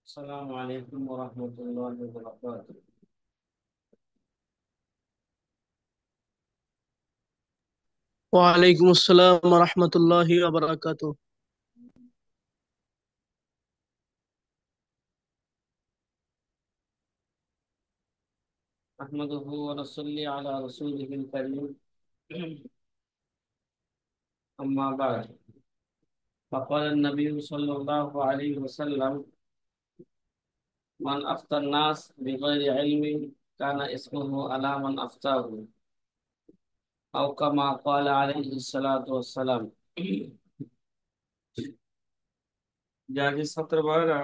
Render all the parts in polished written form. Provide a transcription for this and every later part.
السلام عليكم ورحمة الله وبركاته. ওয়ালাইকুম আসসালাম রহমতুল্লাহি ওয়া أحمده ونصلي على رسوله الكريم. أما بعد، فقال النبي صلى الله عليه وسلم: من أفتى الناس بغير علم كان اسمه على من أفتاه، أو كما قال عليه الصلاة والسلام. জাহাজী ছাত্র ভাইরা,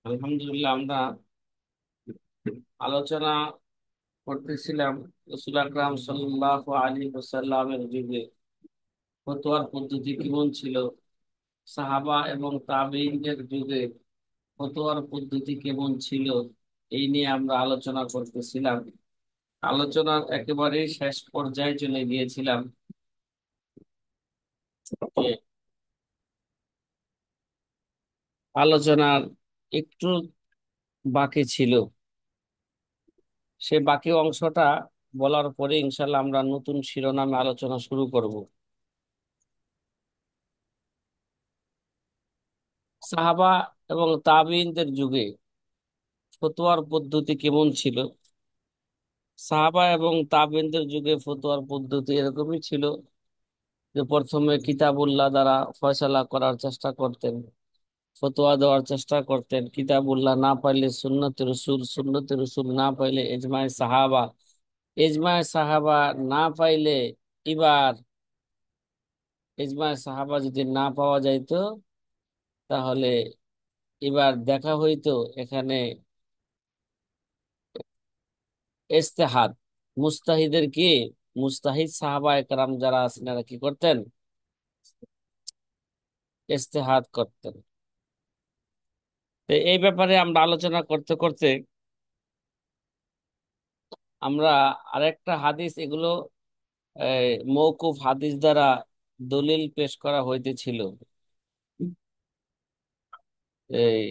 আলহামদুলিল্লাহ আমরা আলোচনা করতেছিলাম রাসূল আকরাম সাল্লাল্লাহু আলাইহি ওয়াসাল্লামের যুগে ফতোয়ার পদ্ধতি কেমন ছিল, সাহাবা এবং তাবেঈনদের যুগে ফতোয়ার পদ্ধতি কেমন ছিল, এই নিয়ে আমরা আলোচনা করতেছিলাম। আলোচনার একেবারে শেষ পর্যায়ে চলে গিয়েছিলাম যে আলোচনার একটু বাকি ছিল। সে বাকি অংশটা বলার পরে ইনশাল্লাহ আমরা নতুন শিরোনামে আলোচনা শুরু করব। সাহাবা এবং তাবেঈনদের যুগে ফতোয়ার পদ্ধতি কেমন ছিল। সাহাবা এবং তাবেঈনদের যুগে ফতোয়ার পদ্ধতি এরকমই ছিল যে প্রথমে কিতাবুল্লাহ দ্বারা ফয়সালা করার চেষ্টা করতেন, ফতোয়া দেওয়ার চেষ্টা করতেন। কিতাবুল্লাহ না পাইলে সুন্নতে রসুল, সুন্নতে রসুল না পাইলে ইজমায়ে সাহাবা, ইজমায়ে সাহাবা না পাইলে এবার ইজমায়ে সাহাবা যদি না পাওয়া যাইতো তাহলে এবার দেখা হইতো এখানে ইজতেহাদ। মুস্তাহিদের কি, মুস্তাহিদ সাহাবা একরাম যারা আছেন এরা কি করতেন, ইজতেহাদ করতেন। তো এই ব্যাপারে আমরা আলোচনা করতে করতে আমরা আরেকটা হাদিস, এগুলো মওকুফ হাদিস দ্বারা দলিল পেশ করা হইতেছিল। এই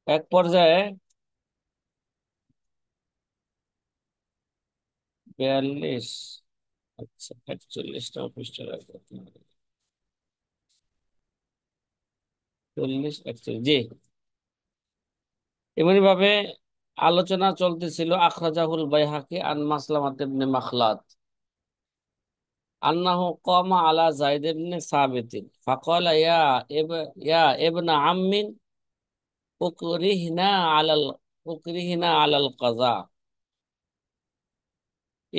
এক পর্যায়ে 42, আচ্ছা 41টা পৃষ্ঠা রাখবো, 40 41, জি, এমনি ভাবে আলোচনা চলতেছিল। আখরাজাহুল বাইহাকি আন মাসলামাত ইবনে মাখলাদ আন্নাহু কামা আলা যায়েদ ইবনে সাবিতিন ফাকালা ইয়া ইবনা আম্মিন উকরিহনা আলাল উকরিহনা আলাল কাযা।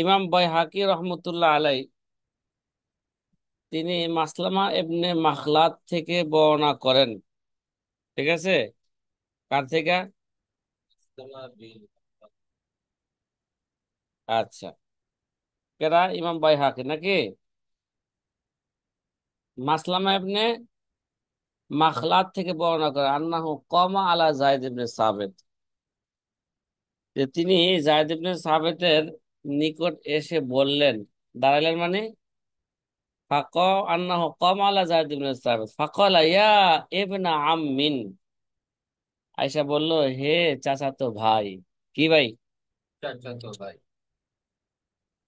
ইমাম বাইহাকি রহমতুল্লাহ আলাই তিনি মাসলামা ইবনে মাখলাদ থেকে বর্ণনা করেন। ঠিক আছে, কার থেকে? আচ্ছা, কেরা? ইমাম বাইহাকি নাকি? মাসলামা ইবনে মাখলাদ থেকে বর্ণনা করে আন্নাহু কামা আলা যায়েদ ইবনে সাবিত, যে তিনি যায়েদ ইবনে সাবিতের নিকট এসে বললেন, দাঁড়ালেন মানে আন্নাহু কামা আলা যায়েদ ইবনে সাবিত ফাকালা ইয়া ইবনা আম্মিন। আয়েশা বলল, হে চাচাতো ভাই। কি ভাই? চাচাতো ভাই।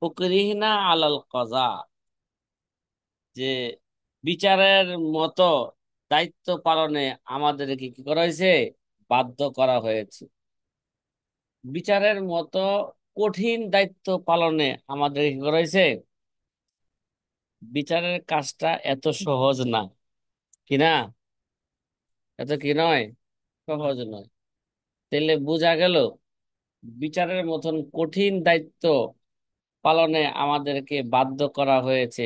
উকরিহনা আলাল কাযা, যে বিচারের মতো দায়িত্ব পালনে আমাদেরকে কি করা হয়েছে, বাধ্য করা হয়েছে। বিচারের মতো কঠিন দায়িত্ব পালনে আমাদের কি করা হয়েছে। বিচারের কাজটা এত সহজ না, কি না? এত কি নয়, সহজ নয়। তাহলে বোঝা গেল বিচারের মতন কঠিন দায়িত্ব পালনে আমাদেরকে বাধ্য করা হয়েছে।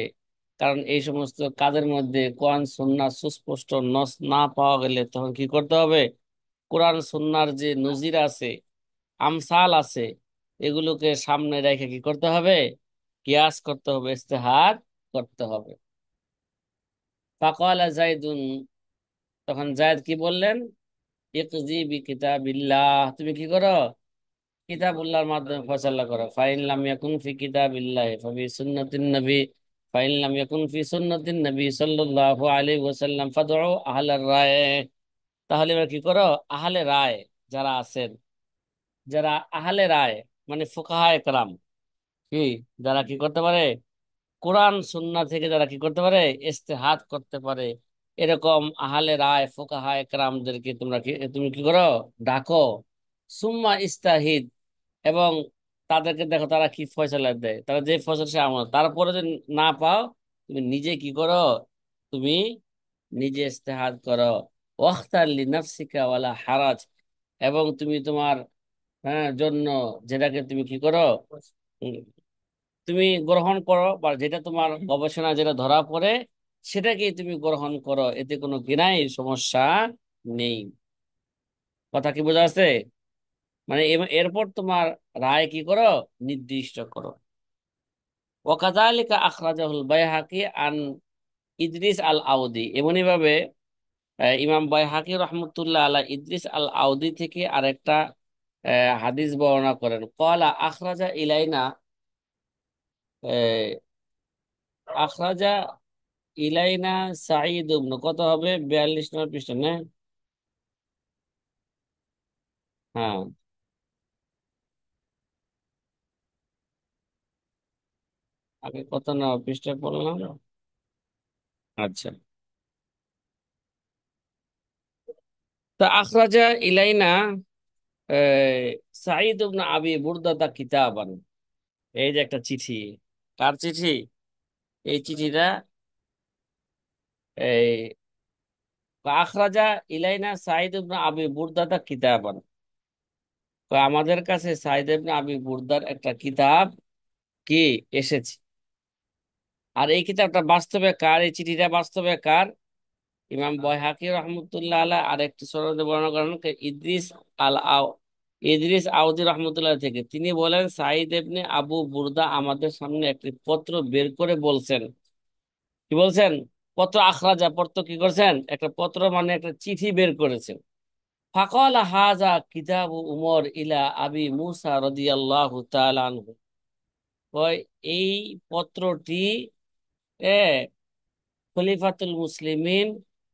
কারণ এই সমস্ত কাজের মধ্যে কোরআন সুন্নাহ সুস্পষ্ট নস না পাওয়া গেলে তখন কি করতে হবে, কোরআন সুন্নাহর যে নজির আছে, আমসাল আছে, এগুলোকে সামনে রেখে কি করতে হবে, কিয়াস করতে হবে, ইজতিহাদ করতে হবে। ফাকালা যায়েদুন, তখন যায়েদ কি বললেন, ইকজি বি কিতাবিল্লাহ, তুমি কি করো, কিতাবুল্লাহর মাধ্যমে ফয়সালা করো। ফাইন লাম ইয়াকুন ফি কিতাবিল্লাহ ফাবি সুন্নাতিন নবী ফাইন লাম ইয়াকুন ফি সুন্নাতিন নবী সাল্লাল্লাহু আলাইহি ওয়াসাল্লাম ফাদউ আহলার রায়। তাহলে এবার কি করো, আহলে রায় যারা আছেন, যারা আহলে রায় মানে ফুকাহায়ে কেরাম, কি যারা কি করতে পারে, কোরআন সুন্নাহ থেকে যারা কি করতে পারে, ইজতিহাদ করতে পারে, এরকম আহলে রায় ফুকাহায়ে কেরামদেরকে তুমি কি করো, ডাকো। সুম্মা ইস্তাহিদ, এবং তাদেরকে দেখো তারা কি ফয়সালা দেয়, তারা যে ফয়সালা সে আমল, তারপরে যদি না পাও, তুমি নিজে কি করো, তুমি নিজে ইজতিহাদ করো। ওয়াখতার লিনাফসিকা ওয়ালা হারাজ, এবং তুমি তোমার জন্য যেটাকে তুমি কি করো, উম, তুমি গ্রহণ করো, বা যেটা তোমার গবেষণা যেটা ধরা পড়ে সেটাকেই তুমি গ্রহণ করো, এতে কোনো কিনাই সমস্যা নেই। কথা কি বোঝা আছে? মানে এরপর তোমার রায় কি করো, নির্দিষ্ট করো। ওয়াকাযালিকা আখরাজাহুল বাইহাকি আন ইদ্রিস আল আউদি, এমনি ভাবে ইমাম বাইহাকি রহমতুল্লাহ আলা ইদ্রিস আল আউদি থেকে আরেকটা হাদিস বর্ণনা করেন। ক্বালা আখরাজা ইলাইনা, আহ, আখরাজা ইলাইনা সাঈদ ইবনে, কত হবে, 42 নম্বর পৃষ্ঠা না? হ্যাঁ, আগে কত নম্বর পৃষ্ঠা পড়লাম? আচ্ছা, তা আখরাজা ইলাইনা সাঈদ ইবনে আবি বুরদাতা কিতাবান, এই যে একটা চিঠি, কার চিঠি? এই চিঠিটা এই আখরাজা ইলাইনা সাঈদ ইবনে আবি বুরদাতা কিতাবান, তো আমাদের কাছে সাঈদ ইবনে আবি বুরদার একটা কিতাব কি এসেছে। আর এই কিতাবটা বাস্তবে কার, এই চিঠিটা বাস্তবে কার? ইমাম বাইহাকি রহমতুল্লাহ আলাহ আরেকটি সনদে বর্ণনা করেন ইদ্রিস আল আও ইদ্রিস আউদি রহমতুল্লাহ থেকে, তিনি বলেন সাঈদ ইবনে আবু বুরদা আমাদের সামনে একটি পত্র বের করে বলছেন। কি বলছেন? পত্র আখরাজা, পত্র কি করছেন, একটা পত্র মানে একটা চিঠি বের করেছেন। ফাকাল হাজা কিতাবু উমর ইলা আবি মুসা রাদিয়াল্লাহু তাআলা আনহু, কয় এই পত্রটি খলিফাতুল মুসলিমিন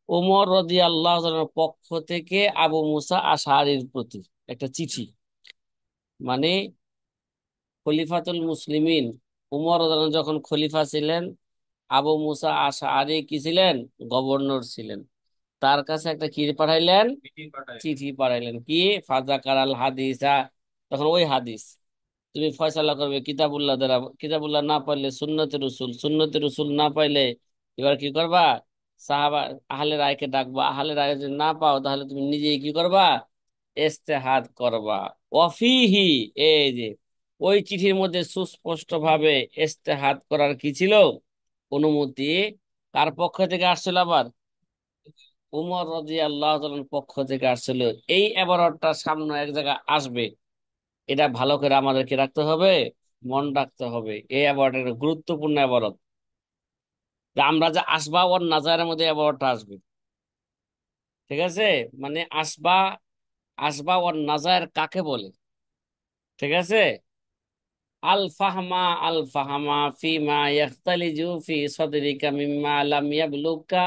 ওমর রাদিয়াল্লাহু তাআলার পক্ষ থেকে আবু মুসা আশআরীর প্রতি একটা চিঠি। মানে খলিফাতুল মুসলিমিন উমর রাদিয়াল্লাহু তাআলা যখন খলিফা ছিলেন, আবু মুসা আশআরী কি ছিলেন, গভর্নর ছিলেন। তার কাছে একটা কি পাঠাইলেন, চিঠি পাঠাইলেন, কি ফাজাকার আল হাদিসা, তখন ওই হাদিস তুমি ফয়সালা করবে কিতাবুল্লাহ দ্বারা, কিতাবুল্লাহ না পাইলে সুন্নতে রসুল, সুন্নতে রসুল না পাইলে এবার কি করবা, সাহাবা আহলে রায়কে ডাকবা, আহলে রায় যদি না পাও তাহলে তুমি নিজেই কি করবা, ইজতিহাদ করবা। ওয়াফিহি, এই যে ওই চিঠির মধ্যে সুস্পষ্ট ভাবে ইজতিহাদ করার কি ছিল, অনুমতি কার পক্ষ থেকে আসছিল আবার, উমর রাদিয়াল্লাহু তাআলার পক্ষ থেকে আসছিল। এই এবারটা সামনে এক জায়গায় আসবে, এটা ভালো করে আমাদেরকে রাখতে হবে, মন রাখতে হবে। এই অ্যাওয়ার্ড একটা গুরুত্বপূর্ণ অ্যাওয়ার্ড, যে আমরা যে আসবা ওর নাজারের মধ্যে অ্যাওয়ার্ডটা আসবে। ঠিক আছে, মানে আসবা, আসবা ওর নাজার কাকে বলে? ঠিক আছে, আল ফাহমা, আল ফাহমা ফিমা ইয়াখতালিজু ফি সাদরিকা মিম্মা লাম ইয়াবলুকা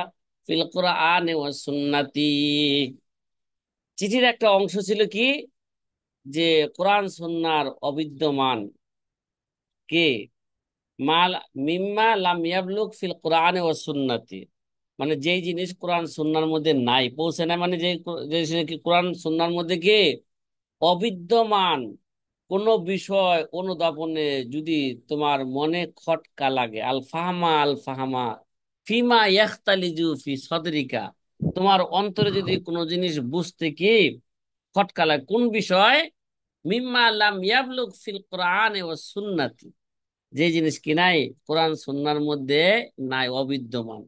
ফিল কুরআন ওয়াস সুন্নতি। চিঠির একটা অংশ ছিল কি, যে কোরআন সুন্নাহর অবিদ্যমান কে মাল মিম্মা লাম ইয়াবলুগ ফিল কোরআনে ও সুন্নতি, মানে যেই জিনিস কোরআন সুন্নাহর মধ্যে নাই, পৌঁছে নাই, মানে যে যে জিনিস কি কোরআন সুন্নাহর মধ্যে কি অবিদ্যমান, কোন বিষয় অনুধাবনে যদি তোমার মনে খটকা লাগে, আল ফাহমা, আল ফাহমা ফিমা ইয়াখতালিজু ফি সদরিকা, তোমার অন্তরে যদি কোনো জিনিস বুঝতে কি খটকা লাগে, কোন বিষয়, মিম্মা লাম ইয়াবলুগ ফিল কোরআনে ও সুন্নতি, যে জিনিস কি নাই কোরআন সুন্নাহর মধ্যে নাই, অবিদ্যমান,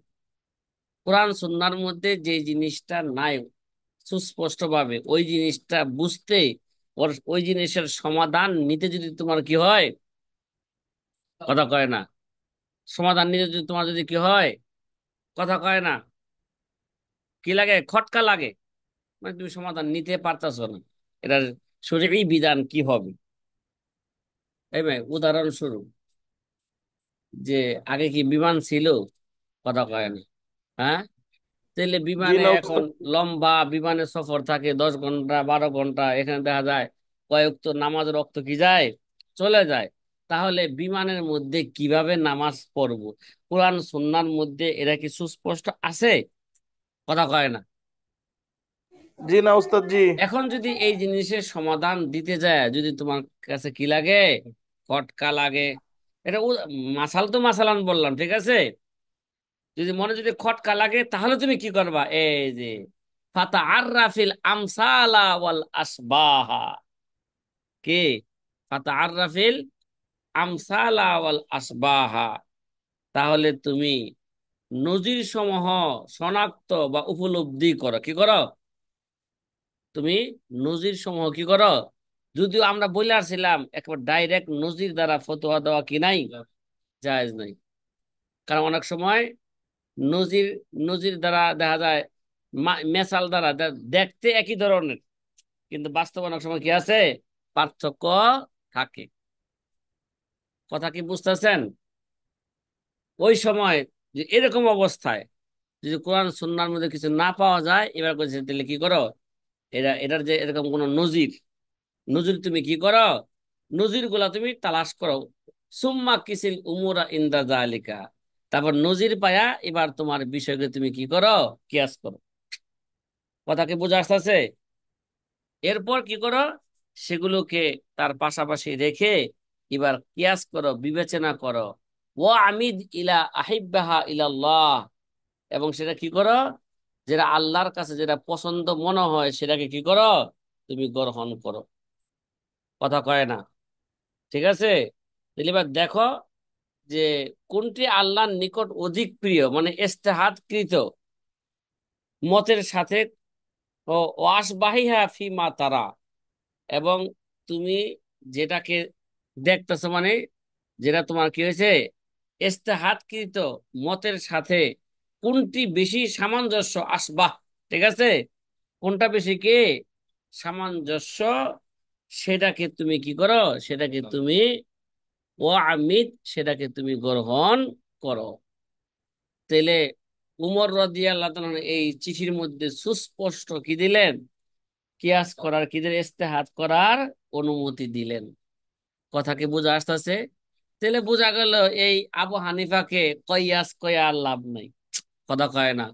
কোরআন সুন্নাহর মধ্যে যে জিনিসটা নাই সুস্পষ্ট ভাবে, ওই জিনিসটা বুঝতে, ওর ওই জিনিসের সমাধান নিতে যদি তোমার কি হয়, কথা কয় না, সমাধান নিতে যদি তোমার যদি কি হয়, কথা কয় না, কি লাগে, খটকা লাগে, মানে তুমি সমাধান নিতে পারতাছো না, এটার শরীরী বিধান কি হবে। এই ভাই উদাহরণস্বরূপ, যে আগে কি বিমান ছিল? কথা কয় না। হ্যাঁ, তাহলে জি বিমানে না এখন উস্তাদ। লম্বা বিমানের সফর থাকে 10 ঘন্টা 12 ঘন্টা, এখানে দেখা যায় কয়েক তো নামাজ রক্ত কি যায়, চলে যায়। তাহলে বিমানের মধ্যে কিভাবে নামাজ পড়বো? কোরআন সুন্নাহর মধ্যে এরা কি সুস্পষ্ট আছে? কথা কয় না। জি না উস্তাদ জি। এখন যদি এই জিনিসের সমাধান দিতে যায়, যদি তোমার কাছে কি লাগে, খটকা লাগে, এটা মাসাল তো মাসালান বললাম, ঠিক আছে? যদি মনে যদি খটকা লাগে তাহলে তুমি কি করবা? এই যে ফাতা আররাফিল আমসালা ওয়াল আসবাহা। কি? ফাতা আররাফিল আমসালা ওয়াল আসবাহা। তাহলে তুমি নজির সমূহ শনাক্ত বা উপলব্ধি করো। কি করো তুমি? নজির সমূহ কি করো? যদিও আমরা বলে আসছিলাম একবার ডাইরেক্ট নজির দ্বারা ফতোয়া দেওয়া কি নাই, জায়েজ নাই। কারণ অনেক সময় নজির নজির দ্বারা দেখা যায় মেসাল দ্বারা দেখতে একই ধরনের, কিন্তু বাস্তবে অনেক সময় কি আছে, পার্থক্য থাকে। কথা কি বুঝতেছেন? ওই সময় যে এরকম অবস্থায় যদি কোরআন সুন্নাহর মধ্যে কিছু না পাওয়া যায়, এবার করছে তাহলে কি করো, এটার যে এরকম কোন নজির, নজির তুমি কি করো, নজির গুলা তুমি তালাশ করো। সুম্মা কিসিল উমুরা ইন্দা জালিকা। তারপর নজির পায়া এবার তোমার বিষয়কে তুমি কি করো, কিয়াস করো। কথা কি বোঝা আসতেছে? এরপর কি করো, সেগুলোকে তার পাশাপাশি রেখে এবার কিয়াস করো, বিবেচনা করো। ও আমিদ ইলা আহিব্বাহা ইলাল্লাহ। এবং সেটা কি করো, যেটা আল্লাহর কাছে যেটা পছন্দ মনে হয় সেটাকে কি করো, তুমি গ্রহণ করো। কথা কয় না, ঠিক আছে? তাহলে এবার দেখো যে কোনটি আল্লাহর নিকট অধিক প্রিয়, মানে ইস্তেহাদকৃত মতের সাথে, ও ওয়াসবাহিহা ফিমা তারা। এবং তুমি যেটাকে দেখতেছো, মানে যেটা তোমার কি হয়েছে, ইস্তেহাদকৃত মতের সাথে কোনটি বেশি সামঞ্জস্য আসবাহ, ঠিক আছে? কোনটা বেশি কি সামঞ্জস্য, সেটাকে তুমি কি করো, সেটাকে তুমি ও আমিত, সেটাকে তুমি গ্রহণ করো। তাহলে উমর রাদিয়াল্লাহু তাআলা এই চিঠির মধ্যে সুস্পষ্ট কি দিলেন, কিয়াস করার, কি দিলেন, ইস্তেহাদ করার অনুমতি দিলেন। কথা কি বোঝা আসতেছে? তাহলে বোঝা গেল এই আবু হানিফাকে কয়াস কয়া আর লাভ নাই। কথা কয় না।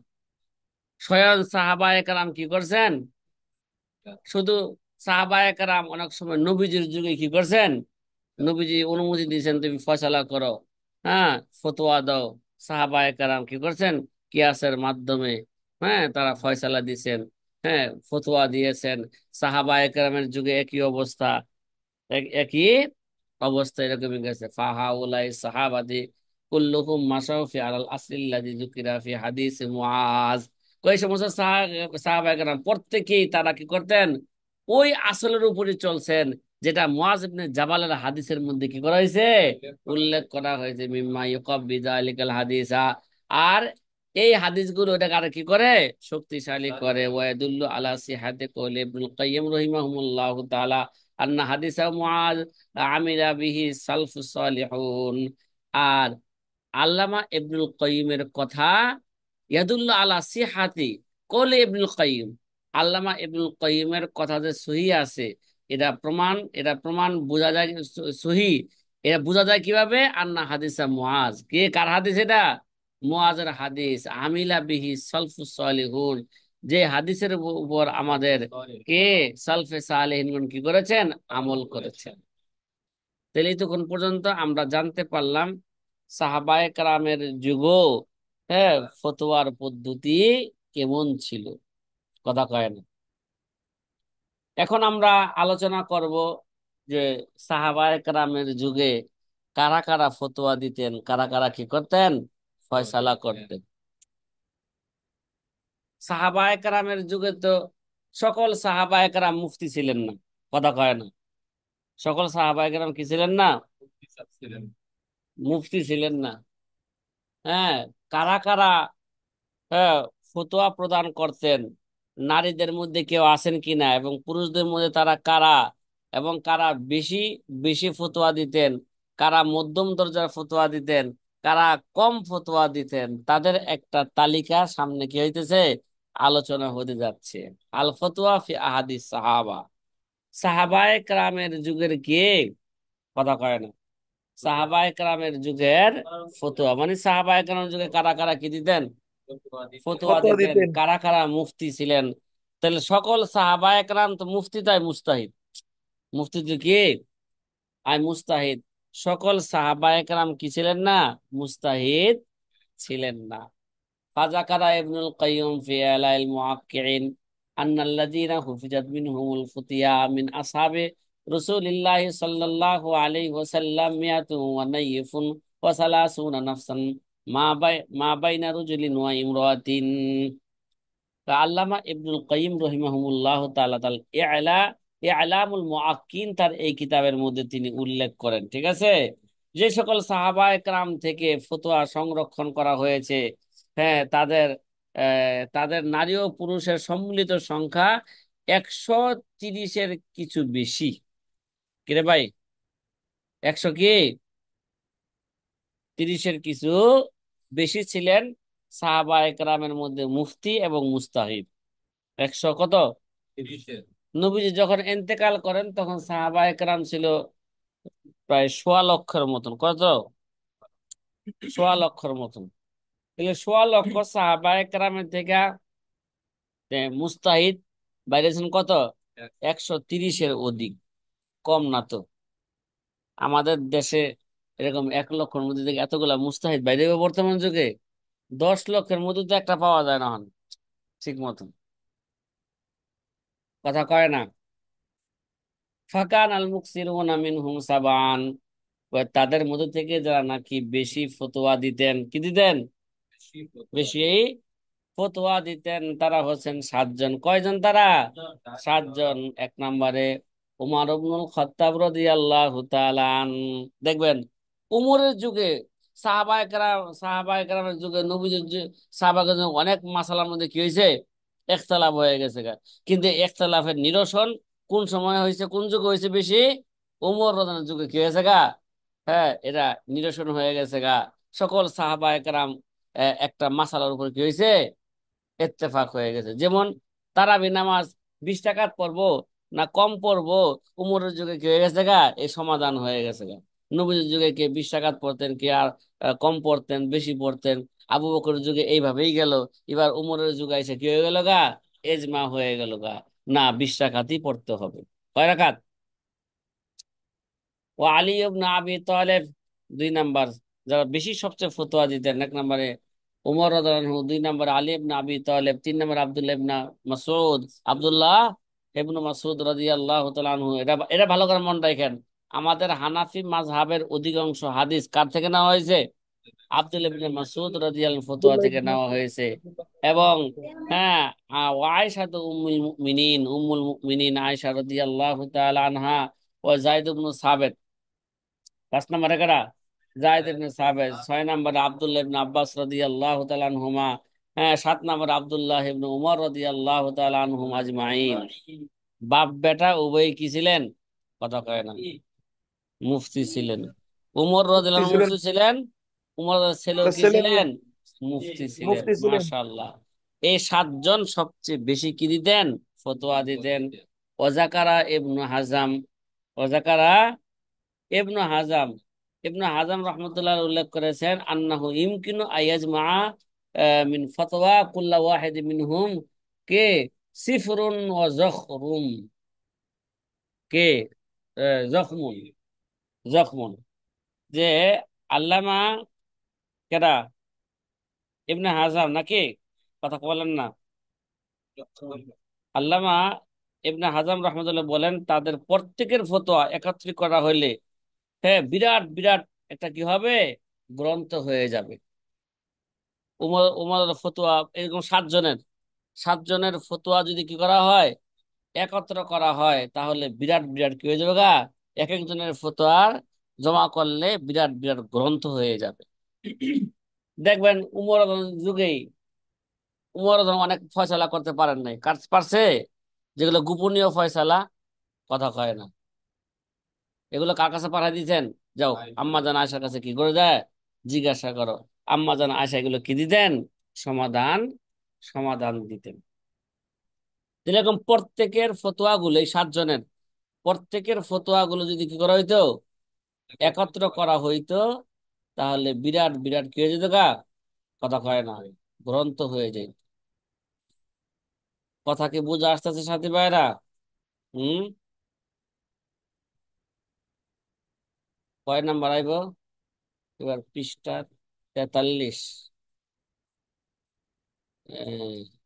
স্বয়ং সাহাবায়ে কেরাম কি করছেন? শুধু সাহাবায়ে কেরাম অনেক সময় নবীজির যুগে কি করছেন, নবীজি অনুমতি দিয়েছেন তুমি ফয়সালা করো, হ্যাঁ, ফতোয়া দাও। সাহাবায়ে কেরাম কি করছেন, কিয়াসের মাধ্যমে, হ্যাঁ, তারা ফয়সালা দিয়েছেন, হ্যাঁ, ফতোয়া দিয়েছেন। সাহাবায়ে কেরামের যুগে একই অবস্থা, একই অবস্থা এরকমই গেছে। ফাহাউলাই সাহাবাদি কুল্লুহুম মাশাউ ফি আলাল আসলিল্লাযী যুকিরা ফি হাদিস মুআজ। ওই সমস্ত সাহাবায়ে কেরাম প্রত্যেকেই তারা কি করতেন, ওই আসলের উপরই চলছেন, যেটা মুআজ ইবনে জাবালের হাদিসের মধ্যে কি করা হয়েছে, উল্লেখ করা হয়েছে, মিম্মা ইউকাব্বি যালিকাল হাদিসা। আর এই হাদিসগুলো এটাকে আর কি করে, শক্তিশালী করে। ওয়ায়াদুল্লু আলা সিহাতি কওলি ইবনুল কাইয়্যিম রাহিমাহুল্লাহু তাআলা আন্না হাদিসা মুআজ আমিলা বিহি সালফুস সালিহুন। আর আল্লামা ইবনুল কাইয়িমের কথা, ইয়াদুল্লাহ আলা সিহাতি কওলি ইবনুল কাইয়িম, আল্লামা ইবনুল কাইয়িমের কথা যে সহি আছে, এটা প্রমাণ বোঝা যায় সহি। এটা বোঝা যায় কিভাবে? আন্না হাদিসা মুআজ, কে কার হাদিস এটা? মুআজের হাদিস। আমিলা বিহি সালফুস সালিহুন, যে হাদিসের উপর আমাদের কে সালফে সালেহিনগণ কি করেছেন, আমল করেছেন। তাহলে তখন পর্যন্ত আমরা জানতে পারলাম সাহাবায়ে কেরামের যুগও, হ্যাঁ, ফতোয়ার পদ্ধতি কেমন ছিল। কথা কয় না। এখন আমরা আলোচনা করব যে সাহাবায়ে কেরামের যুগে কারা কারা ফতোয়া দিতেন, কারা কারা কি করতেন, ফয়সালা করতেন। সাহাবায়ে কেরামের যুগে তো সকল সাহাবায়ে কেরাম মুফতি ছিলেন না। কথা কয় না। সকল সাহাবায়ে কেরাম কি ছিলেন না, মুফতি ছিলেন না। হ্যাঁ, কারা কারা, হ্যাঁ, ফতোয়া প্রদান করতেন, নারীদের মধ্যে কেউ আছেন কিনা, এবং পুরুষদের মধ্যে তারা কারা, এবং কারা বেশি বেশি ফতোয়া দিতেন, কারা মধ্যম দরজার ফতোয়া দিতেন, কারা কম ফতোয়া দিতেন তাদের একটা তালিকা সামনে কি হইতেছে, আলোচনা হতে যাচ্ছে। আল ফতোয়া ফি আহাদিস সাহাবা, সাহাবায়ে কেরামের যুগের কে, কথা কয় না, সাহাবায়ে কেরামের যুগের ফতোয়া, মানে সাহাবায়ে কেরামের যুগে কারা কারা কি দিতেন, ফতোয়া ফতোয়া দিতেন, দিতেন। কারা কারা মুফতি ছিলেন। তাহলে সকল সাহাবায়ে কেরাম তো মুফতি তাই মুস্তাহিদ, মুফতি তো কি আই মুস্তাহিদ, সকল সাহাবায়ে কেরাম কি ছিলেন না, মুস্তাহিদ ছিলেন না। ফাযাকারা ইবনুল কাইয়্যিম ফি আলাইল মুআক্কিরিন আন্নাল্লাযীনা হুফিজাত মিনহুমুল ফুতিয়া মিন আসহাবে রাসূলিল্লাহি সাল্লাল্লাহু আলাইহি ওয়াসাল্লাম মিয়াতুন ওয়া নাইফুন ওয়া সালাসুনা নাফসান মা বাইনা রাজুলিন ওয়া ইমরাতিন। আল্লামা ইবনুল কাইয়িম রহিমাহুল্লাহ তাআলা তাল ইলামুল মুআক্কিন তার এই কিতাবের মধ্যে তিনি উল্লেখ করেন, ঠিক আছে, যে সকল সাহাবায়ে কেরাম থেকে ফতোয়া সংরক্ষণ করা হয়েছে, হ্যাঁ তাদের নারী ও পুরুষের সম্মিলিত সংখ্যা 130-এর কিছু বেশি। কিরে ভাই, 100 কি 30-এর কিছু বেশি ছিলেন সাহাবায়ে কেরামের মধ্যে মুফতি এবং মুস্তাহিদ। 100 কত, নবীজি যখন ইন্তেকাল করেন তখন সাহাবায়ে কেরাম ছিল প্রায় 1.25 লক্ষের মতন, কত, 1.25 লক্ষের মতন। তাহলে 1.25 লক্ষ সাহাবায়ে কেরামের থেকে মুস্তাহিদ বাইরেছেন কত, 130-এর অধিক, কম না তো। আমাদের দেশে এরকম 1 লক্ষের মধ্যে থেকে এতগুলা মুস্তাহিদ বাইরে হবে বর্তমান যুগে, 10 লক্ষের মধ্যে তো একটা পাওয়া যায় না হন ঠিক মতন, কথা কয় না। ফাকান আল মুকসিরুনা মিনহুম সাবান, তাদের মধ্যে থেকে যারা নাকি বেশি ফতোয়া দিতেন, কি দিতেন, বেশি ফতোয়া দিতেন, তারা হচ্ছেন 7 জন। কয়জন তারা, 7 জন। এক নম্বরে উমর ইবনুল খাত্তাব রাদিয়াল্লাহু তাআলা দেখবেন উমরের যুগে, সাহাবায়ে কেরামের যুগে, নবীজির সাহাবাদের যুগে অনেক মাসালার মধ্যে কি হয়েছে, ইখতিলাফ হয়ে গেছে গা। কিন্তু ইখতিলাফের নিরসন কোন সময় হয়েছে, কোন যুগে হয়েছে বেশি, উমর রাদিয়াল্লাহু যুগে কি হয়েছে গা, হ্যাঁ এটা নিরসন হয়ে গেছে গা। সকল সাহাবায়ে কেরাম একটা মাসালার উপর কি হয়েছে, ইত্তেফাক হয়ে গেছে। যেমন তারাবি নামাজ 20 রাকাত পড়বো না কম পড়বো, উমরের যুগে কি হয়ে গেছে গা, এই সমাধান হয়ে গেছে গা। নবীর যুগে কে 20 রাকাত পড়তেন, কে আর কম পড়তেন, বেশি পড়তেন। আবু বকরের যুগে এইভাবেই গেল। এবার উমরের যুগে এসে কি হয়ে গেল গা, এজমা হয়ে গেল গা, না 20 রাকাতই পড়তে হবে। কয় রাকাত, ও আলী ইবনে আবি তালেব 2 নাম্বার, যারা বেশি সবচেয়ে ফতোয়া দিতেন, 1 নম্বরে উমর রাদিয়াল্লাহু আনহু, 2 নম্বরে আলী ইবনে আবি তালেব, 3 নম্বরে আব্দুল্লাহ ইবনে মাসউদ, আব্দুল্লাহ ইবনে মাসউদ রাদিয়াল্লাহু তাআলা আনহু। এটা এটা ভালো করে মনে রাখেন, আমাদের হানাফি মাযহাবের অধিকাংশ হাদিস কার থেকে নেওয়া হয়েছে, আব্দুল্লাহ ইবনে মাসউদ রাদিয়াল্লাহু ফতোয়া আব্দুল্লাহ থেকে ইবনে নেওয়া মাসউদ হয়েছে। এবং রাদিয়াল্লাহু হ্যাঁ, আয়েশা তো উম্মুল মুমিনিন আয়েশা রাদিয়াল্লাহু তাআলা আনহা, ও যায়েদ ইবনে সাবিত। 5 নম্বরে কারা, জায়েদ ইবনে সাবিত। 6 নম্বরে আব্দুল্লাহ ইবনে আব্বাস রাদিয়াল্লাহু তাআলা আনহুমা। হ্যাঁ, 7 নম্বরে আব্দুল্লাহ ইবনে উমর রাদিয়াল্লাহু তাআলা আনহুম আজমাইন। বাপ বেটা উভয় কি ছিলেন, কথা কয় না, মুফতি ছিলেন। উমর মুফতি রাদিয়াল্লাহু আনহু ছিলেন। মুফতি ছিলেন, উমর ছেলেও তার কি ছেলে ছিলেন, মুফতি ছিলেন। মুফতি ছিলেন। মাশাআল্লাহ। এই 7 জন সবচেয়ে বেশি কি দিতেন, ফতোয়া দিতেন। ওয়াজাকারা ইবনু হাজাম, ওয়াজাকারা ইবনু হাজাম, ইবনু হাজাম রহমতুল্লাহ উল্লেখ করেছেন আন্নাহু ইমকিনু আইয়াজমা মিন ফতওয়া কুল্লা ওয়াহিদ মিনহুম কে সিফরুন ওয়া যখরুম, কে জখমুন, জখমুন, যে আল্লামা কেডা, ইবনে হাজাম নাকি, কথা বলেন না, আল্লামা ইবনে হাজাম রহমতুল্লাহ বলেন তাদের প্রত্যেকের ফতোয়া একত্রিত করা হইলে, হ্যাঁ বিরাট বিরাট একটা কি হবে, গ্রন্থ হয়ে যাবে। উমর উমর ফতোয়া এরকম 7 জনের, 7 জনের ফতোয়া যদি কি করা হয়, একত্র করা হয়, তাহলে বিরাট বিরাট কি হয়ে যাবে গা, এক একজনের ফতোয়ার জমা করলে বিরাট বিরাট গ্রন্থ হয়ে যাবে। দেখবেন উমর যুগেই উমর অনেক ফয়সালা করতে পারেন নাই, পারছে, যেগুলো গোপনীয় ফয়সালা, কথা কয় না, এগুলো কার কাছে পাঠাই দিয়েছেন, যাও আম্মা জান আয়েশার কাছে কি করে যায়, জিজ্ঞাসা করো। আম্মা জান আয়েশা এগুলো কি দিতেন? সমাধান সমাধান দিতেন। এরকম প্রত্যেকের ফতোয়া গুলো, এই 7 জনের প্রত্যেকের ফতোয়া গুলো যদি কি করা হইতো, একত্র করা হইতো, তাহলে বিরাট বিরাট কি হয়ে যেত গা, কথা কয় না, গ্রন্থ হয়ে যায়। কথা কি বুঝে আসতেছে সাথী ভাইরা? হুম। কয় নাম্বার আইব? এবার পৃষ্ঠা 43।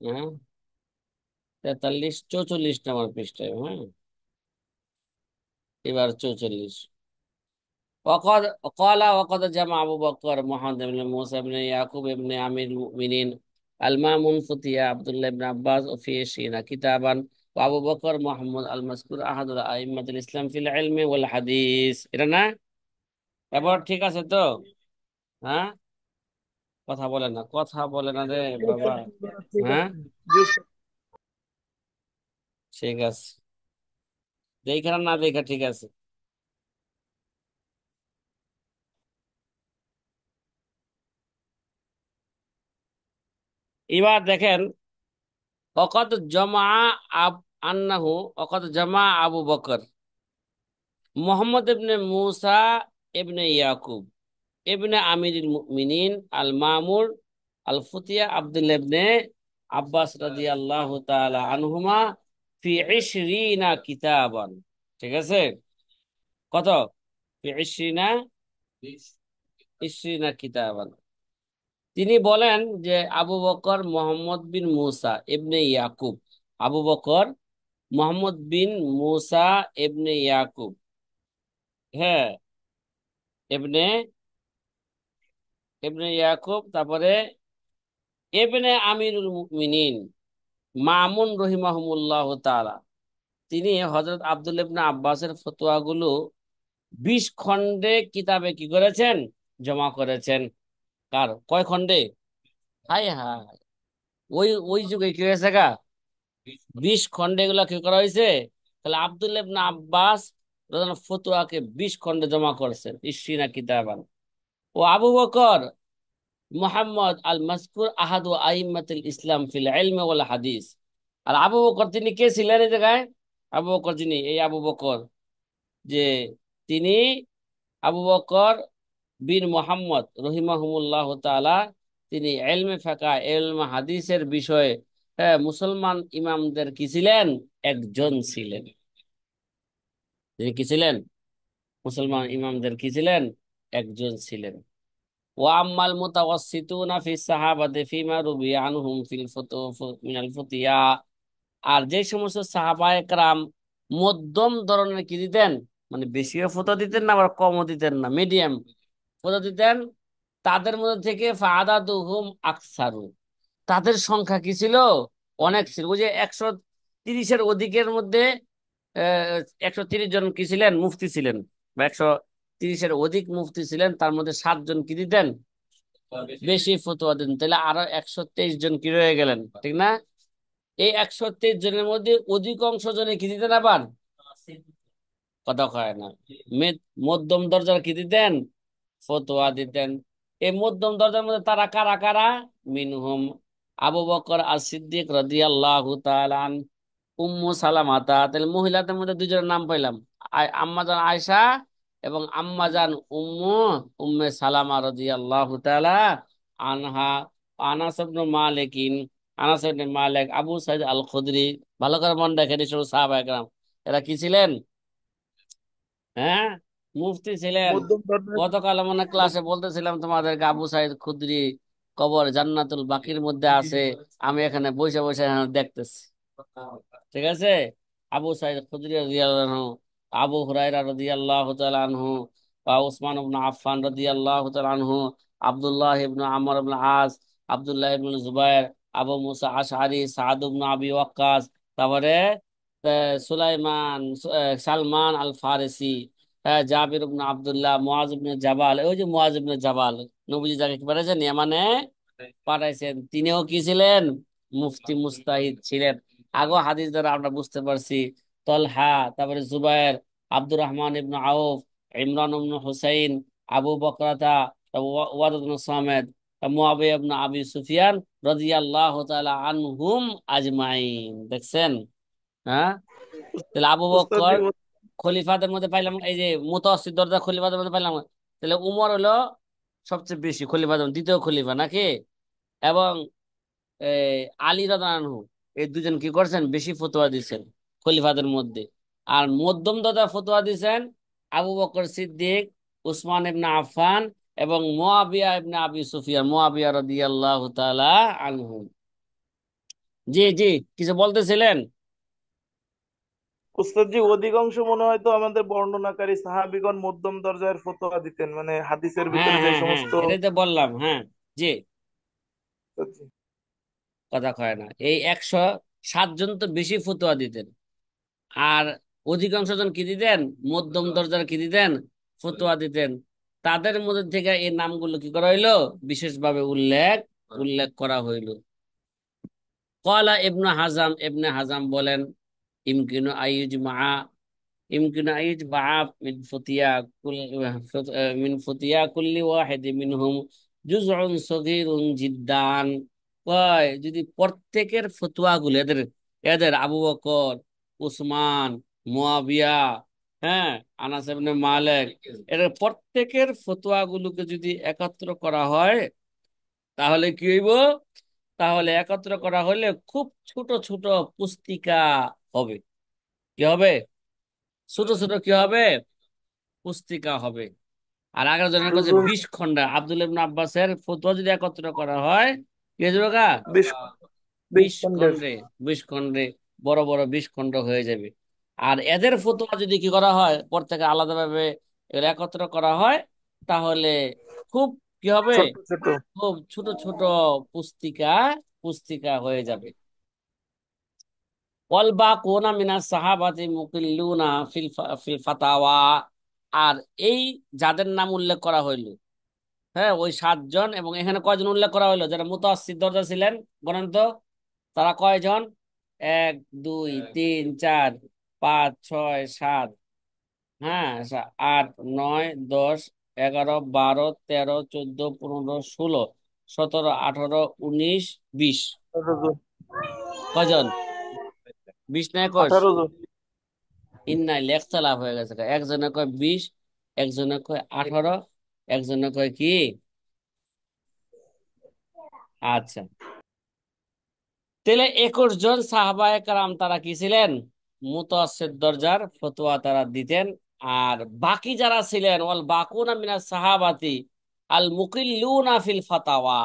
হ্যাঁ, 43 44 নাম্বার পৃষ্ঠায়, হ্যাঁ। এবার 44। وقد وقد جمع أبو بكر محمد بن موسى بن يعقوب بن أمير المؤمنين المامون فتيا عبد الله بن عباس وفي 20 كتابا، وأبو بكر محمد المذكور أحد أئمة الإسلام في العلم والحديث، এটা না? এবার ঠিক আছে তো? হ্যাঁ, কথা বলে না, কথা বলে না রে বাবা। ঠিক হ্যাঁ, আছে জি। ঠিক আছে, দেখা না দেখা ঠিক আছে। এবার দেখেন, ওকদ জমা আব আন্নাহু ওকদ জমা আবু বকর মোহাম্মদ ইবনে মুসা ইবনে ইয়াকুব ইবনে আমিরুল মুমিনিন আল মামুর আল ফুতিয়া আব্দুল্লাহ ইবনে আব্বাস রাদিয়াল্লাহু তাআলা আনহুমা ফি 20 কিতাবান। ঠিক আছে? কত? ফি 20 কিতাবান। তিনি বলেন যে আবু বকর মোহাম্মদ বিন মুসা ইবনে ইয়াকুব, আবু বকর মোহাম্মদ বিন মুসা ইবনে ইয়াকুব, হ্যাঁ, ইবনে ইবনে ইয়াকুব, তারপরে ইবনে আমিরুল মুমিনিন মামুন রহিমাহুমুল্লাহ তাআলা, তিনি হযরত আব্দুল্লাহ ইবনে আব্বাসের ফতোয়াগুলো 20 খণ্ডে কিতাবে কি করেছেন? জমা করেছেন। কার কয় খণ্ডে? হাই হাই, ওই ওই যুগে কি হয়েছে গা, 20 খণ্ডে এগুলা কি করা হয়েছে। তাহলে আব্দুল্লাহ ইবনে আব্বাস ফতোয়াকে 20 খণ্ডে জমা করেছেন, ইশরিনা কিতাবান। ও আবু বকর মুহাম্মদ আল মাসকুর আহাদু আইম্মাতুল ইসলাম ফিল ইলম ওয়াল হাদিস। আর আবু বকর তিনি কে ছিলেন এই জায়গায়? আবু বকর যিনি, এই আবু বকর যে, তিনি আবু বকর বিন মুহাম্মদ রহিমাহুমুল্লাহ তাআলা, তিনি ইলমে ফিকহ ইলমে হাদিসের বিষয়ে, হ্যাঁ, মুসলমান ইমামদের কি ছিলেন? একজন ছিলেন। তিনি কি ছিলেন? মুসলমান ইমামদের কি ছিলেন? একজন ছিলেন। ওয়াম্মাল মুতাওয়াসসিতুনা ফিস সাহাবাতি ফিমা রুবিয়া আনহুম ফিল ফুতু মিনাল ফুতিয়া। আর যে সমস্ত সাহাবায়ে কেরাম মধ্যম ধরনের কি দিতেন, মানে বেশিও ফতোয়া দিতেন না, আবার কমও দিতেন না, মিডিয়াম ফতোয়া দিতেন, তাদের মধ্যে থেকে ফাআদাতুহুম আকসারু, তাদের সংখ্যা কি ছিল? অনেক ছিল। ওই যে 130-এর অধিকের মধ্যে 130 জন কি ছিলেন? মুফতি ছিলেন, বা 130-এর অধিক মুফতি ছিলেন, তার মধ্যে 7 জন কি দিতেন? বেশি ফতোয়া দিতেন। তাহলে আরো 123 জন কি রয়ে গেলেন, ঠিক না? এই 123 জনের মধ্যে অধিকাংশ জনে কি দিতেন আবার? কথা কয় না, মধ্যম দরজার কি দিতেন? ফতোয়া দিতেন। এই মধ্যম দরজার মধ্যে তারা কারা কারা? মিনহুম আবু বকর আর সিদ্দিক রাদিয়াল্লাহু তাআলা আন, উম্মু সালামাতা, তাহলে মহিলাদের মধ্যে 2 জনের নাম পাইলাম, আম্মাজান আয়েশা এবং আম্মাজান উম্মে সালামা রাদিয়াল্লাহু তাআলা আনহা। আনাস ইবনে মালিকিন, আনাস ইবনে মালিক, আবু সাইদ আল খুদরি, ভালো করে মনে রাখেন এই সব সাহাবা একরাম, এরা কি ছিলেন? হ্যাঁ, মুফতি ছিলেন। মধ্যম ধরনের গতকাল মানে ক্লাসে বলতেছিলাম তোমাদেরকে, আবু সাইদ খুদরি কবর জান্নাতুল বাকির মধ্যে আছে, আমি এখানে বসে বসে এখানে দেখতেছি। ঠিক আছে? আবু সাইদ খুদরি রাদিয়াল্লাহু আনহু, আবু হুরায়রা রাদিয়াল্লাহু তাআলা আনহু, বা উসমান ইবনে আফফান রাদিয়াল্লাহু তাআলা আনহু, আব্দুল্লাহ ইবনে আমর ইবনে আস, আব্দুল্লাহ ইবনে জুবাইর, আবু মুসা আশআরী, সাদ ইবনে আবি ওয়াক্কাস, তারপরে সুলাইমান, সালমান আল ফারিসি, হ্যাঁ, জাবির ইবনে আব্দুল্লাহ, মুআজ ইবনে জাবাল, ওই যে মুআজ ইবনে জাবাল, নবীজি যাকে কি পাঠাইছেন ইয়ামানে পাঠাইছেন, তিনিও কি ছিলেন? মুফতি মুস্তাহিদ ছিলেন। আগো হাদিস দ্বারা আমরা বুঝতে পারছি, তলহা, তারপরে জুবায়ের, আব্দুর রহমান ইবনে আউফ, ইমরান ইবনে হুসাইন, আবু বকরাতা, ওয়াদাদ ইবনে সামিত, মুআবিয়া ইবনে আবি সুফিয়ান রাদিয়াল্লাহু তাআলা আনহুম আজমাইন। দেখছেন? হ্যাঁ, তাহলে আবু উস্তাদ জি বকর খলিফাদের মধ্যে পাইলাম, এই যে মুতাওয়াসসিত দরজা খলিফাদের মধ্যে পাইলাম। তাহলে উমর হলো সবচেয়ে বেশি খলিফাদের মধ্যে, দ্বিতীয় খলিফা নাকি? এবং এই আলী রাদিয়াল্লাহু আনহু, এই দুজন কি করছেন, বেশি ফতোয়া দিচ্ছেন খলিফাদের মধ্যে। আর মধ্যম দাদা ফতোয়া দিচ্ছেন আবু বকর সিদ্দিক, উসমান ইবনে আফফান এবং মুআবিয়া ইবনে আবি সুফিয়ান, মুআবিয়া রাদিয়াল্লাহু তাআলা আনহু। জি জি, কিছু বলতেছিলেন? উস্তাদ জি অধিকাংশ মনে হয় তো আমাদের বর্ণনাকারী সাহাবীগণ মধ্যম দরজার ফতোয়া দিতেন, মানে হাদিসের হ্যাঁ ভিতরে যে হ্যাঁ হ্যাঁ, সমস্ত। এটাই তো বললাম। হ্যাঁ, জি, উস্তাদ জি, কথা কয় না, এই 107 জন তো বেশি ফতোয়া দিতেন। আর অধিকাংশ জন কি দিতেন, মধ্যম দরজার কি দিতেন, ফতোয়া দিতেন। তাদের মধ্যে থেকে এই নামগুলো কি করা হইলো, বিশেষভাবে উল্লেখ উল্লেখ করা হইলো। ক্বালা ইবনে হাজাম, ইবনে হাজাম বলেন, ইমকিনু আইয়ুজমা, ইমকিনু আইয়ুজমা মিন ফতিয়া কুল মিন ফতিয়া কুল্লি ওয়াহিদ মিনহুম জুজউন সগীরুন জিদ্দান। কয় যদি প্রত্যেকের ফতোয়াগুলো, এদের এদের আবু বকর, উসমান, মুয়াবিয়া, হ্যাঁ, আনাস ইবনে মালিক, এদের প্রত্যেকের ফতোয়াগুলোকে যদি একত্র করা হয়, তাহলে কি হইব, তাহলে একত্র করা হলে খুব ছোট ছোট পুস্তিকা হবে। কি হবে? ছোট ছোট কি হবে, পুস্তিকা হবে। আর আগের জনের কাছে জুজুন 20 খন্ডা আব্দুল ইবনে আব্বাসের ফতোয়া যদি একত্র করা হয়, কি হয়ে যাবে গা, 20 বিশ খন্ডের। খন্ডে 20 খন্ডে, বড় বড় 20 খন্ড হয়ে যাবে। আর এদের ফতোয়া যদি কি করা হয়, প্রত্যেকে আলাদাভাবে এগুলো একত্র করা হয়, তাহলে খুব কি হবে, ছোট ছোট। খুব ছোট ছোট পুস্তিকা পুস্তিকা হয়ে যাবে। ওয়াল বাকুনা মিনাস সাহাবাতি মুকিল্লুনা ফিল ফাতাওয়া। আর এই যাদের নাম উল্লেখ করা হইল, হ্যাঁ, ওই 7 জন, এবং এখানে কয়জন উল্লেখ করা হইলো যারা মুতাওয়াসসিত দরজা ছিলেন, বলেন তো? তারা কয়জন? 1 2 3 4 5 6 7, হ্যাঁ, 8 9 10 11 12 13 14 15 16 17 18 19 20। কয়জন? 20 না 21? 18 জন। ইন্নাই লেখতা লাভ হয়ে গেছে, একজনে কয় 20, একজনে কয় 18, একজনে কয় কি, আচ্ছা, তাহলে 21 জন সাহাবায়ে কারাম তারা কি ছিলেন, মুতাওয়াসসিত দরজার ফতোয়া তারা দিতেন। আর বাকি যারা ছিলেন, ওয়াল বাকুনা মিনাস সাহাবাতি আল মুকিল্লুনা ফিল ফাতাওয়া,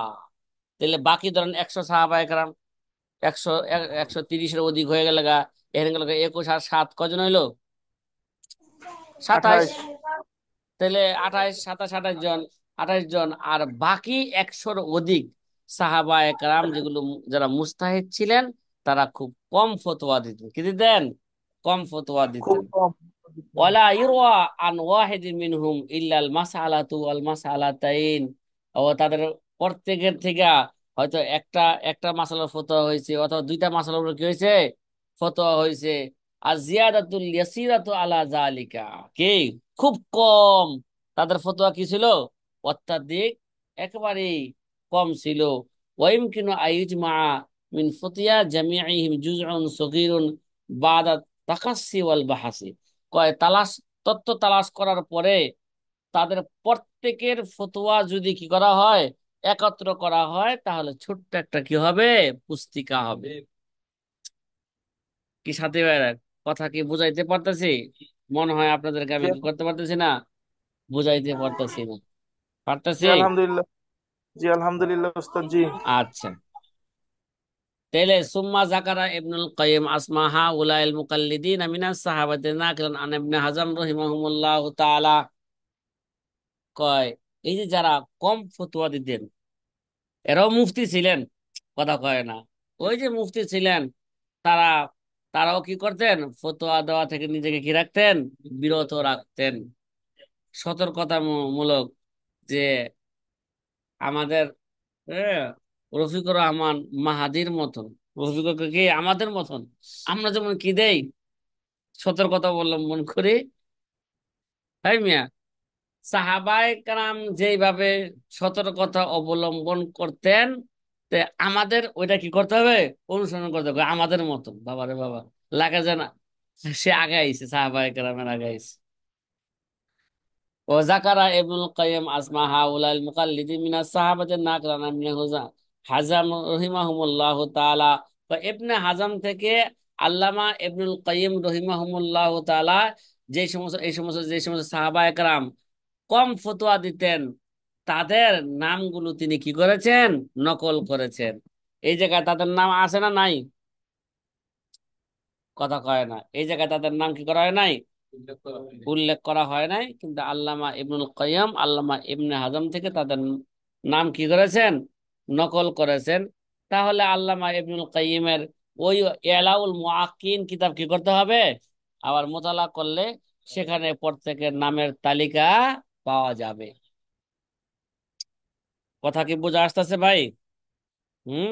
তাহলে বাকি ধরেন 100 সাহাবায়ে কারাম, 130-এর অধিক হয়ে গেল গা। এখানে গেল 21 আর 7 কজন হইলো, 27। 28। তাহলে 28, 27, 28 জন, 28 জন। আর বাকি 100-র অধিক সাহাবা একরাম, যেগুলো যারা মুস্তাহিদ ছিলেন, তারা খুব কম ফতোয়া দিতেন। কি দিতেন? কম ফতোয়া খুব দিতেন। কম। ওয়ালা ইরওয়া আন ওয়াহিদিন মিনহুম ইল্লাল মাসআলাতু ওয়াল মাসআলাতাইন। ও তাদের প্রত্যেকের থেকে হয়তো একটা একটা মাসালার ফতোয়া হয়েছে, অথবা দুইটা মাসালার উপর কি হয়েছে, ফতোয়া হয়েছে। আর জিয়াদাতুল ইয়াসিরাতু আলা যালিকা, কি, খুব কম তাদের ফতোয়া কি ছিল, অত্যাধিক একেবারেই কম ছিল। ওয়াইমকিনু আইজমা মিন ফতিয়া জামিইহিম জুজউন সগীরুন বাদা তাকাসসি ওয়াল বাহাসি। কয় তালাশ, তত্ত্ব তালাশ করার পরে তাদের প্রত্যেকের ফতোয়া যদি কি করা হয়, একত্র করা হয়, তাহলে ছোট্ট একটা কি হবে, পুস্তিকা হবে। কি সাথী ভাইরা, কথা কি বুঝাইতে পারতেছি? মনে হয় আপনাদেরকে আমি জি কি করতে পারতেছি না, বুঝাইতে পারতেছি না, জি পারতেছি? আলহামদুলিল্লাহ। জি আলহামদুলিল্লাহ উস্তাদ জি। আচ্ছা, তাইলে সুম্মা জাকারা ইবনুল কাইয়িম আসমা হাউলাইল মুকাল্লিদিন মিনাস সাহাবাতি নাকিলান আন ইবনে হাজাম রাহিমাহুমুল্লাহ তাআলা। কয় এই যে যারা কম ফতোয়া দিতেন, এরাও মুফতি ছিলেন, কথা কয় না, ওই যে মুফতি ছিলেন, তারা তারাও কি করতেন, ফতোয়া দেওয়া থেকে নিজেকে কি রাখতেন, বিরত রাখতেন। সতর্কতা মূলক, যে আমাদের রফিকুর রহমান মাহাদির মতন, রফিকুর কি আমাদের মতন, আমরা যেমন কি দেই, সতর্কতা অবলম্বন করি, তাই মিয়া, সাহাবায়ে কেরাম যেইভাবে সতর্কতা অবলম্বন করতেন, তে আমাদের ওইটা কি করতে হবে, অনুসরণ করতে হবে আমাদের মতন। বাবারে বাবা, লাগে যে না সে আগে আইছে, সাহাবায়ে কেরামের আগে আইছে। وذكر ابن القيم أسماء هؤلاء المقلدين من الصحابة الناقلين من হাজাম রহিমাহুমুল্লাহ তাআলা। তো ইবনে হাজাম থেকে আল্লামা ইবনুল কাইয়িম রহিমাহুমুল্লাহ তাআলা যে সমস্ত সাহাবায়ে কেরাম কম ফতোয়া দিতেন, তাদের নামগুলো তিনি কি করেছেন, নকল করেছেন। এই জায়গায় তাদের নাম আছে না নাই? কথা কয় না। এই জায়গায় তাদের নাম কি করা হয় নাই, উল্লেখ করা হয় নাই, কিন্তু আল্লামা ইবনুল কাইয়্যিম, আল্লামা ইবনে হাজম থেকে তাদের নাম কি করেছেন, নকল করেছেন। তাহলে আল্লামা ইবনুল কাইয়্যিমের ওই ইলাউল মুআক্কিন কিতাব কি করতে হবে, আবার মোতালা করলে সেখানে প্রত্যেকের নামের তালিকা পাওয়া যাবে। কথা কি বোঝা আসতেছে ভাই? হুম,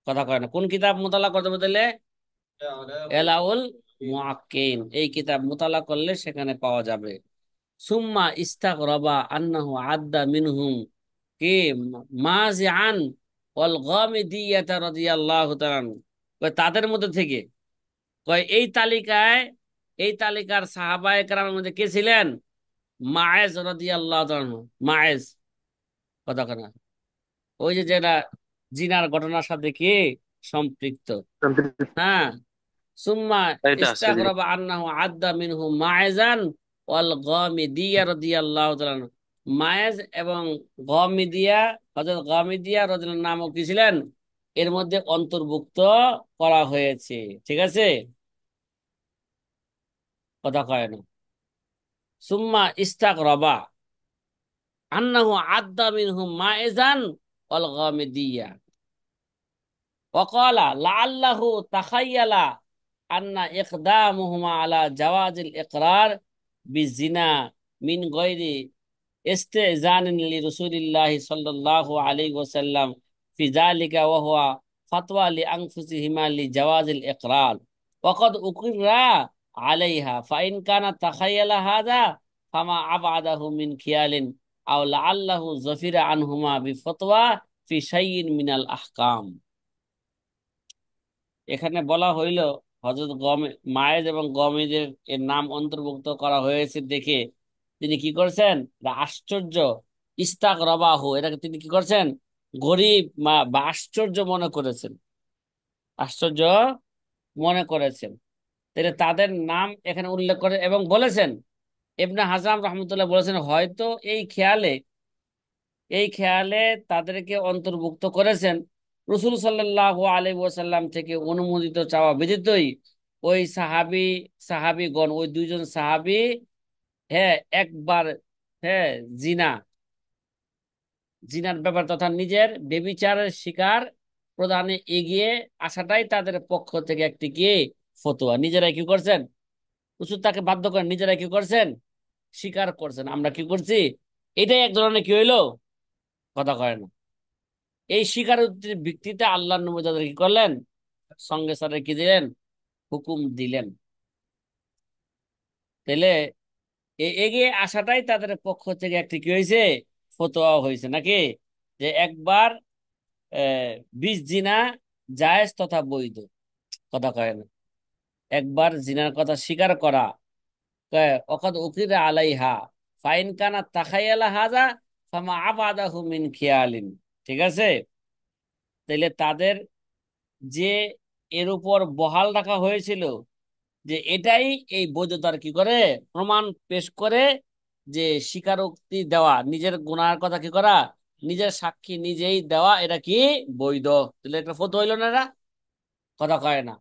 কথা কয় না। কোন কিতাব মোতালা করতে হবে তাহলে? এলাউল মুআক্কিন, এই কিতাব মোতালা করলে সেখানে পাওয়া যাবে। সুম্মা ইস্তাগরাবা আন্নাহু আদ্দা মিনহুম কি মাজিআন ওয়াল গামিদিয়াতা রাদিয়াল্লাহু তাআলা আনহু। কয় তাদের মধ্যে থেকে, কয় এই তালিকার সাহাবায়ে কেরামের মধ্যে কে ছিলেন? মায়েজ রাদিয়াল্লাহু তাআলা আনহু। মায়েজ, কথা না, ওই যে যেটা জিনার ঘটনার সাথে কি সম্পৃক্ত। হ্যাঁ, সুম্মা এটা আছে জি। ইস্তাগরাবা আন্নাহু আদ্দা মিনহু মায়েজান ওয়াল গামিদিয়া রাদিয়াল্লাহু তাআলা আনহু। মায়েজ এবং গামিদিয়া, হযরত গামিদিয়া রাদিয়াল্লাহু নামও কি ছিলেন, এর মধ্যে অন্তর্ভুক্ত করা হয়েছে। ঠিক আছে, কথা কয় না। সুম্মা ইস্তাগরাবা আন্নাহু আদ্দা মিনহুম মায়েজান ওয়াল গামিদিয়া وقال لعله تخيل أن إقدامهما على جواز الإقرار بالزنا من غير استئذان لرسول الله صلى الله عليه وسلم في ذلك، وهو فتوى لأنفسهما لجواز الإقرار وقد أقر عليها، فإن كان تخيل هذا فما أبعده من خيال أو لعله ظفر عنهما بفتوى في شيء من الأحكام। এখানে বলা হইল হযরত মায়েজ এবং গমেজের এর নাম অন্তর্ভুক্ত করা হয়েছে দেখে তিনি কি করছেন, এটা আশ্চর্য, ইস্তাক রবাহু, এটাকে তিনি কি করছেন, গরিব বা আশ্চর্য মনে করেছেন, আশ্চর্য মনে করেছেন। তাহলে তাদের নাম এখানে উল্লেখ করে এবং বলেছেন, ইবনে হাজাম রহমতুল্লাহ বলেছেন হয়তো এই খেয়ালে তাদেরকে অন্তর্ভুক্ত করেছেন রাসূল সাল্লাল্লাহু আলাইহি ওয়াসাল্লাম থেকে অনুমোদিত চাওয়া ব্যতীতই ওই সাহাবীগণ, ওই দুইজন সাহাবী, হ্যাঁ একবার, হ্যাঁ জিনা জিনার ব্যাপার তথা নিজের বেবিচারের শিকার প্রদানে এগিয়ে আসাটাই তাদের পক্ষ থেকে একটি কি ফতোয়া। নিজেরাই কি করছেন, রাসূল তাকে বাধ্য করেন, নিজেরাই কি করছেন, স্বীকার করছেন আমরা কি করছি, এটাই এক ধরনের কি হইলো, কথা কয় না। এই স্বীকারোক্তির ভিত্তিতে আল্লাহ নবী তাদের কি করলেন, সঙ্গে সাথে কি দিলেন, হুকুম দিলেন। তাহলে এগিয়ে আসাটাই তাদের পক্ষ থেকে একটি কি হয়েছে, ফতোয়া হয়েছে নাকি, যে একবার 20 জিনা জায়েজ তথা বৈধ, কথা কয় না। একবার জিনার কথা স্বীকার করা, কয় অকদ উকিরা আলাইহা ফাইন কানা তাখাইয়ালা হাজা ফামা আবাদাহু মিন খিয়ালিন। ঠিক আছে, তাইলে তাদের যে এর উপর বহাল রাখা হয়েছিল, যে এটাই এই বৈধতার কি করে প্রমাণ পেশ করে, যে স্বীকারোক্তি দেওয়া, নিজের গুনার কথা কি করা, নিজের সাক্ষী নিজেই দেওয়া, এটা কি বৈধ। তাহলে একটা ফতোয়া হইল না এরা, কথা কয় না।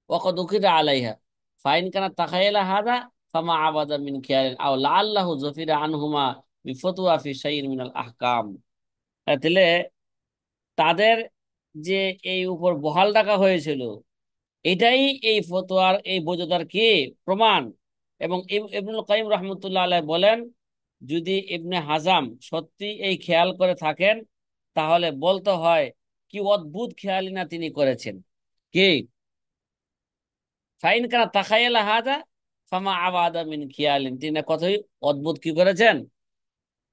ওয়াকাদ উকিরা আলাইহা ফাইন কানা তাখাইলা হাদা ফামা আবাদা মিন খিয়ালিন আও লাআল্লাহু যফিরা আনহুমা বিফতওয়া ফি শাইইন মিনাল আহকাম। তাহলে তাদের যে এই উপর বহাল রাখা হয়েছিল, এটাই এই ফতোয়ার এই বৈধতার কি প্রমাণ। এবং ইবনুল কাইয়িম রহমতুল্লাহ আলাইহি বলেন, যদি ইবনে হাজাম সত্যি এই খেয়াল করে থাকেন, তাহলে বলতে হয় কি অদ্ভুত খেয়ালি না তিনি করেছেন। কি ফাইন কানা তাখায়ালা হাজা ফামা আবাদা মিন খিয়ালিন, তিনি কতই অদ্ভুত কি করেছেন,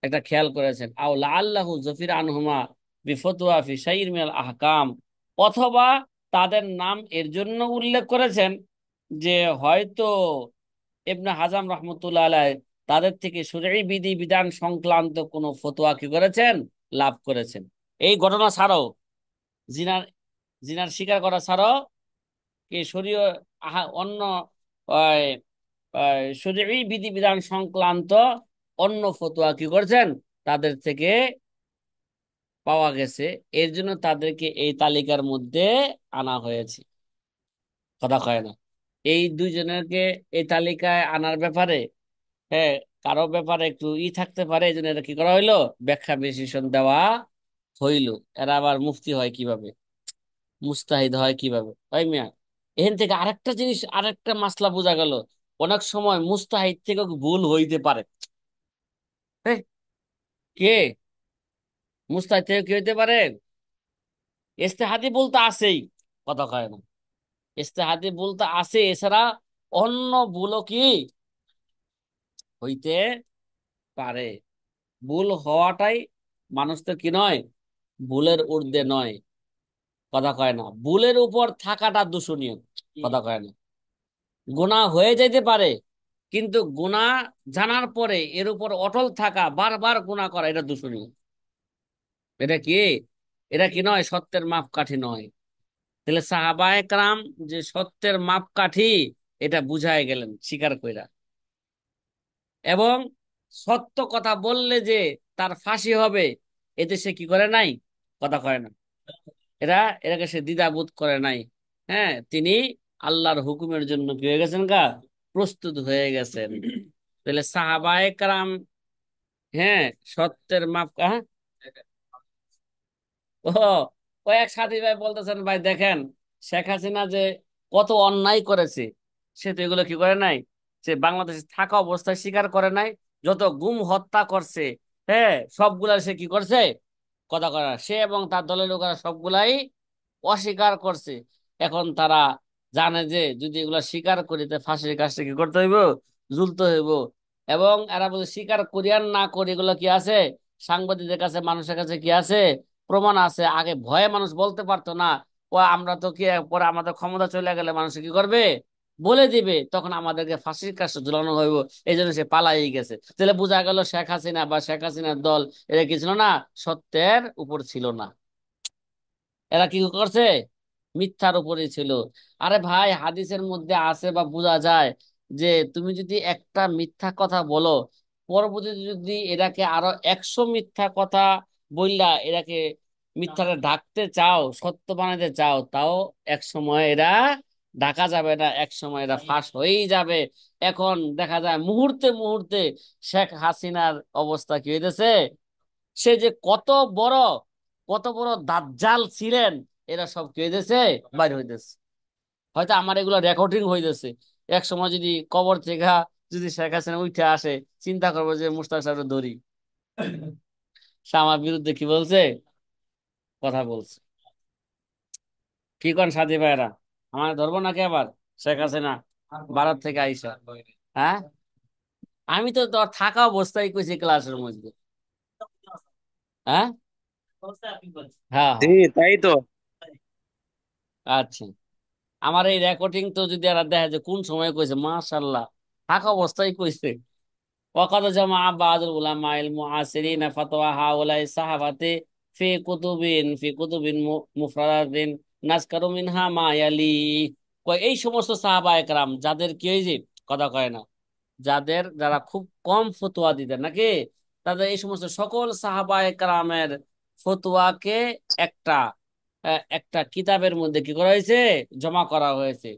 একটা খেয়াল করেছেন। আও লাআল্লাহু যফির আনহুমা বিফতওয়া ফি শাইইন মিনাল আহকাম, অথবা তাদের নাম এর জন্য উল্লেখ করেছেন যে হয়তো ইবনে হাজাম রহমতুল্লাহ আলাইহ তাদের থেকে শরঈ বিধি বিধান সংক্রান্ত কোনো ফতোয়া কি করেছেন, লাভ করেছেন। এই ঘটনা ছাড়াও, জিনার জিনার স্বীকার করা ছাড়াও কি শরীয় অন্য আহ, শরীয়ী বিধিবিধান সংক্রান্ত অন্য ফতোয়া কি করছেন তাদের থেকে পাওয়া গেছে। এর জন্য তাদেরকে এই তালিকার মধ্যে আনা হয়েছে। কথা কয় না, এই দুইজনেরকে এই তালিকায় আনার ব্যাপারে, হ্যাঁ, কারো ব্যাপারে একটু থাকতে পারে, এই জন্য এটা কি করা হইলো, ব্যাখ্যা বিশ্লেষণ দেওয়া হইলো। এরা আবার মুফতি হয় কিভাবে, মুস্তাহিদ হয় কিভাবে, তাই মিয়া। এখান থেকে আরেকটা জিনিস, আরেকটা মাসলা বোঝা গেল, অনেক সময় মুস্তাহিদ থেকে ভুল হইতে পারে। হ্যাঁ, কে মুস্তাহিদ থেকে কি হইতে পারে, ইজতেহাদি বলতে আছেই, কথা কয় না, ইজতেহাদি বলতে আছে, এছাড়া অন্য ভুলও কি হইতে পারে। ভুল হওয়াটাই, মানুষ তো কি নয়, ভুলের ঊর্ধ্বে নয়। কথা কয় না, ভুলের উপর থাকাটা দূষণীয়। কথা কয় না, গুনাহ হয়ে যাইতে পারে, কিন্তু গুনাহ জানার পরে এর উপর অটল থাকা, বারবার গুনাহ করা, এটা দূষণীয়। এটা কি, এটা কি নয়, সত্যের মাপকাঠি নয়। তাহলে সাহাবায়ে কেরাম যে সত্যের মাপকাঠি, এটা বুঝায় গেলেন স্বীকার কইরা। এবং সত্য কথা বললে যে তার ফাঁসি হবে, এতে সে কি করে নাই, কথা কয় না, এরা এটাকে সে দ্বিধাবোধ করে নাই। হ্যাঁ, তিনি আল্লাহর হুকুমের জন্য কি হয়ে গেছেন গা, প্রস্তুত হয়ে গেছেন। তাহলে সাহাবায়ে কেরাম, হ্যাঁ, সত্যের মাপ, হ্যাঁ। ও, কয়েক সাথী ভাই বলতেছেন, ভাই দেখেন শেখ হাসিনা যে কত অন্যায় করেছে, সে তো এগুলো কি করে নাই, সে বাংলাদেশে থাকা অবস্থায় স্বীকার করে নাই। যত গুম হত্যা করছে, হ্যাঁ, সবগুলা সে কি করছে, কথা করা, সে এবং তার দলের লোকেরা সবগুলাই অস্বীকার করছে। এখন তারা জানে যে যদি এগুলা স্বীকার করি তো ফাঁসির কাজটা কি করতে হইব, ঝুলতে হইব। এবং এরা বলে স্বীকার করি আর না করি, এগুলো কি আছে, সাংবাদিকদের কাছে, মানুষের কাছে কি আছে, প্রমাণ আছে। আগে ভয়ে মানুষ বলতে পারতো না, ও আমরা তো কি, পরে আমাদের ক্ষমতা চলে গেলে মানুষ কি করবে, বলে দিবে, তখন আমাদেরকে ফাঁসির কাছে ঝুলানো হইব। এই জন্য সে পালাই গেছে। তাহলে বোঝা গেল শেখ হাসিনা বা শেখ হাসিনার দল, এরা কি ছিল না, সত্যের উপর ছিল না। এরা কি করছে, মিথ্যার উপরে ছিল। আরে ভাই, হাদিসের মধ্যে আছে বা বোঝা যায় যে তুমি যদি একটা মিথ্যা কথা বলো, পরবর্তীতে যদি এটাকে আরো 100 মিথ্যা কথা বললা, এটাকে মিথ্যাটা ঢাকতে চাও, সত্য বানাতে চাও, তাও এক সময় এরা ঢাকা যাবে না, এক সময় এরা ফাঁস হয়েই যাবে। এখন দেখা যায় মুহূর্তে মুহূর্তে শেখ হাসিনার অবস্থা কি হইতেছে, সে যে বড় কত বড় দাজ্জাল ছিলেন, এরা সব কি হইতেছে, বাইর হইতেছে। হয়তো আমার এগুলো রেকর্ডিং হইতেছে, এক সময় যদি কবর থেকে যদি শেখ হাসিনা উঠে আসে, চিন্তা করবো যে মুশতাক সাহেব ধরি, সে আমার বিরুদ্ধে কি বলছে, কথা বলছে। কি কোন সাথী ভাইরা, আমার ধরবো নাকি আবার শেখ হাসিনা ভারত থেকে আইসা, হ্যাঁ? আমি তো তোর থাকা অবস্থায় কইছি ক্লাসের মধ্যে, হ্যাঁ, হ্যাঁ, জি, হ্যাঁ, তাই তো। আচ্ছা। আমার এই রেকর্ডিং তো যদি এরা দেখে যে কোন সময় কইছে, মাশাআল্লাহ, থাকা অবস্থায় কইছে। ওয়াকাদ জামা বাযুল উলামা ইল মুআসিরিন ফাতওয়া হাউলাই সাহাবাতে ফি কুতুবিন মুফরাদাতিন নাজকারু মিনহা মা ইয়ালি। কয় এই সমস্ত সাহাবায়ে কেরাম যাদের কি হয়েছে, কথা কয় না, যারা খুব কম ফতোয়া দিতেন নাকি, তাদের এই সমস্ত সকল সাহাবায়ে কেরামের ফতোয়াকে একটা একটা কিতাবের মধ্যে কি করা হয়েছে, জমা করা হয়েছে।